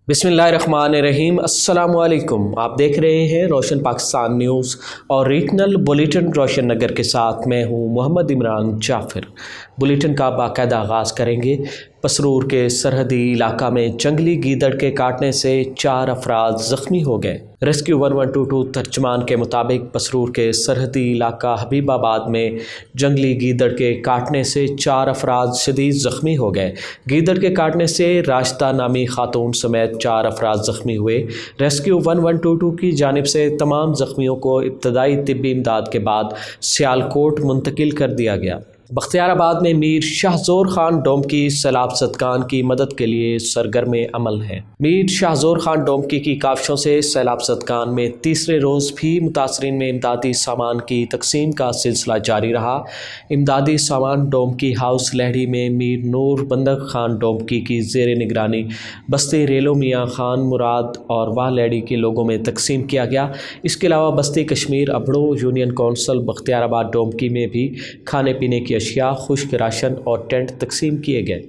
बिस्मिल्लाहिर्रहमानिर्रहीम। अस्सलाम वालेकुम। आप देख रहे हैं रोशन पाकिस्तान न्यूज़ और रीजनल बुलेटिन रोशन नगर के साथ मैं हूं मोहम्मद इमरान जाफ़िर। बुलेटिन का बाकायदा आगाज़ करेंगे। पसरूर के सरहदी इलाका में जंगली गीदड़ के काटने से 4 अफराद ज़ख्मी हो गए। रेस्क्यू 1122 तर्जमान के मुताबिक पसरूर के सरहदी इलाका हबीबाबाद में जंगली गीदड़ के काटने से 4 अफराद शदीद ज़ख्मी हो गए। गीदड़ के काटने से राशिदा नामी खातून समेत 4 अफराद ज़ख्मी हुए। रेस्क्यू 1122 की जानिब से तमाम ज़ख्मियों को इब्तदाई तिब्बी इमदाद के बाद सियालकोट मुंतकिल कर दिया गया। बख्तियाराबाद में मीर शाहजोर खान डोमकी सैलाब ज़दगान की मदद के लिए सरगर्म अमल हैं। मीर शाहजोर खान डोमकी की काविशों से सैलाब ज़दगान में तीसरे रोज़ भी मुतासरीन में इमदादी सामान की तकसीम का सिलसिला जारी रहा। इमदादी सामान डोमकी हाउस लहड़ी में मीर नूर बंदक खान डोमकी की ज़ेर निगरानी बस्ती रेलो मियाँ खान मुराद और वाह लहड़ी के लोगों में तकसीम किया गया। इसके अलावा बस्ती कश्मीर अबड़ो यूनियन कौंसल बख्तियाराबाद डोमकी में भी खाने पीने की अशिया, खुश्क राशन और टेंट तकसीम किए गए।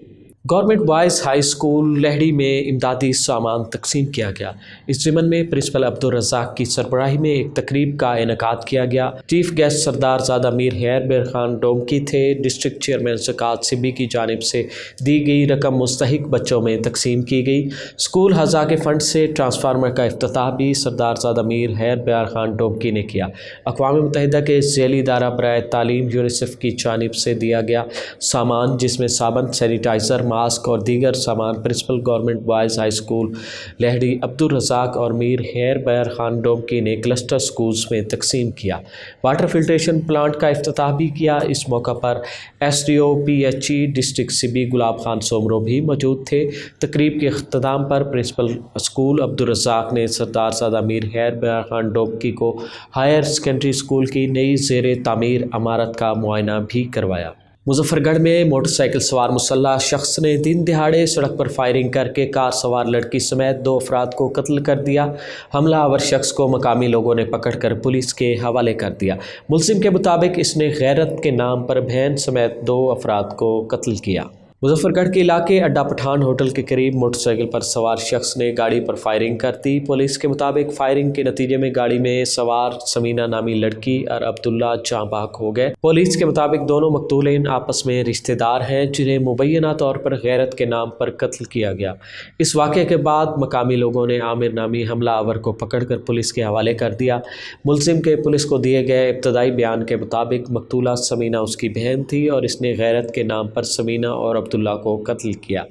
Government boys high school Lahiri में इमदादी सामान तकसीम किया गया। इस ज़िमन में प्रिंसिपल अब्दुल रज़ाक की सरबराही में एक तकरीब का इनेकाद किया गया। चीफ गेस्ट सरदार ज़ादा मीर हैर बेर खान डोमकी थे। डिस्ट्रिक्ट चेयरमैन ज़कात सिब्बी की जानिब से दी गई रकम मुस्तहिक बच्चों में तकसीम की गई। स्कूल हज़ा के फ़ंड से ट्रांसफार्मर का इफ्तिताह भी सरदार ज़ादा मीर हैर बेर खान डोमकी ने किया। अक़वाम मुत्तहिदा के ज़ैली इदारा बराए तालीम यूनिसेफ की जानिब से दिया गया सामान, जिसमें साबन, सैनिटाइज़र, मास्क और दीगर सामान principal government boys high school लहड़ी अब्दुल रज़ाक और मीर हैर बैर खान डोमकी ने क्लस्टर स्कूल्स में तकसीम किया। वाटर फिल्ट्रेशन प्लांट का इफ्तिताह भी किया। इस मौका पर SDO PHE डिस्ट्रिक्ट सिबी गुलाब खान सोमरो भी मौजूद थे। तकरीब के अख्ताम पर प्रिंसिपल स्कूल अब्दुल रज़ाक ने सरदार ज़ादा मीर हैर बैर खान डोमकी को हायर सेकेंडरी स्कूल की नई ज़ेर तामीर इमारत का मुआयना भी करवाया। मुजफ्फरगढ़ में मोटरसाइकिल सवार मुसल्लह शख्स ने दिन दिहाड़े सड़क पर फायरिंग करके कार सवार लड़की समेत 2 अफराद को कत्ल कर दिया। हमलावर शख्स को मकामी लोगों ने पकड़कर पुलिस के हवाले कर दिया। मुल्जिम के मुताबिक इसने गैरत के नाम पर बहन समेत 2 अफराद को कत्ल किया। मुजफ्फरगढ़ के इलाके अड्डा पठान होटल के करीब मोटरसाइकिल पर सवार शख्स ने गाड़ी पर फायरिंग कर दी। पुलिस के मुताबिक फायरिंग के नतीजे में गाड़ी में सवार समीना नामी लड़की और अब्दुल्ला जाँ बहक हो गए। पुलिस के मुताबिक दोनों मकतूलेन आपस में रिश्तेदार हैं, जिन्हें मुबैना तौर पर गैरत के नाम पर कत्ल किया गया। इस वाक़े के बाद मकामी लोगों ने आमिर नामी हमलावर को पकड़कर पुलिस के हवाले कर दिया। मुल्जिम के पुलिस को दिए गए इब्तदाई बयान के मुताबिक मकतूला समीना उसकी बहन थी और इसने गैरत के नाम पर समीना और अब्दुल्ला को कत्ल किया।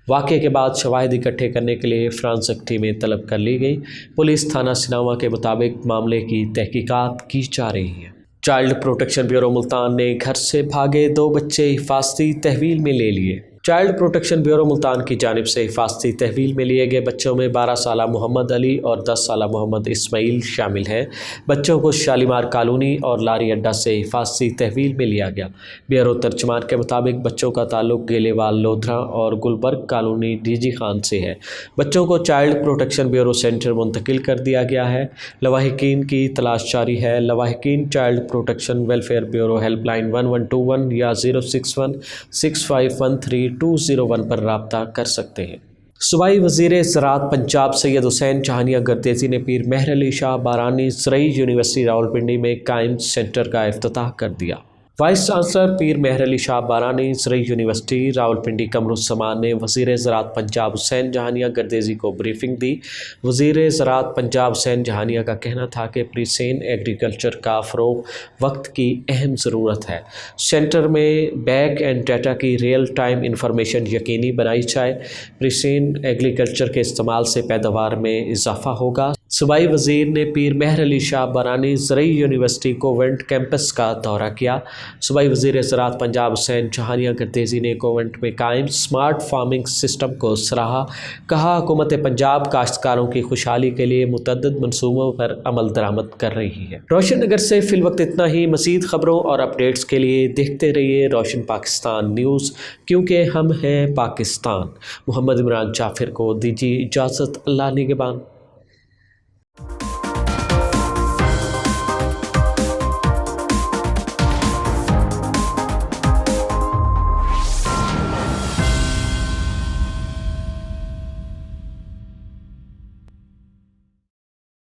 वाक़े के बाद शवाहिद इकट्ठे करने के लिए फ्रांसिक टीमें तलब कर ली गई। पुलिस थाना सिनावा के मुताबिक मामले की तहकीकात की जा रही है। चाइल्ड प्रोटेक्शन ब्यूरो मुल्तान ने घर से भागे 2 बच्चे हिफाजती तहवील में ले लिए। चाइल्ड प्रोटेक्शन ब्यूरो मुल्तान की जानिब से हिफाजती तहवील में लिए गए बच्चों में 12 साला मोहम्मद अली और 10 साला मोहम्मद इस्माइल शामिल हैं। बच्चों को शालीमार कॉलोनी और लारी अड्डा से हिफाजती तहवील में लिया गया। ब्यूरो तर्जमान के मुताबिक बच्चों का ताल्लुक गेलेवाल लोधरा और गुलबर्ग कॉलोनी DG खान से है। बच्चों को चाइल्ड प्रोटेक्शन ब्यूरो सेंटर मुंतकिल कर दिया गया है। लवाहिकीन की तलाश जारी है। लवाहिकीन child protection welfare bureau helpline 1121 या 061 6513 201 पर राब्ता कर सकते हैं। सूबाई वज़ीर ज़राअत पंजाब सैयद हुसैन जहानिया गर्देज़ी ने पीर मेहर अली शाह बारानी ज़रई यूनिवर्सिटी रावलपिंडी में कायम सेंटर का इफ्तिताह कर दिया। वाइस चांसलर पीर मेहर अली शाह बारानी ज़रई यूनिवर्सिटी रावलपिंडी कमरुज़्ज़मान ने वज़ीर ज़राअत पंजाब हुसैन जहानिया गर्देज़ी को ब्रीफिंग दी। वज़ीर ज़राअत पंजाब हुसैन जहानिया का कहना था कि प्रीसेन एग्रीकल्चर का फ़रोग़ वक्त की अहम ज़रूरत है। सेंटर में बैक एंड डाटा की रियल टाइम इंफॉर्मेशन यकीनी बनाई जाए। प्रीसेन एग्रीकल्चर के इस्तेमाल से पैदावार में इजाफ़ा होगा। सूबाई वज़ीर ने पीर मेहर अली शाह बारानी ज़रई यूनिवर्सिटी कोवेंट कैंपस का दौरा किया। सूबाई वज़ीर ज़राअत पंजाब हुसैन जहानिया गर्देज़ी ने कोवेंट में कायम स्मार्ट फार्मिंग सिस्टम को सराहा। कहा, हुकूमत पंजाब काश्तकारों की खुशहाली के लिए मुतअद्दिद मनसूबों पर अमल दरामद कर रही है। रोशन नगर से फ़िल वक्त इतना ही। मज़ीद ख़बरों और अपडेट्स के लिए देखते रहिए रोशन पाकिस्तान न्यूज़, क्योंकि हम हैं पाकिस्तान। मोहम्मद इमरान जाफ़िर को दीजिए इजाज़त। अल्लाह निगहबान।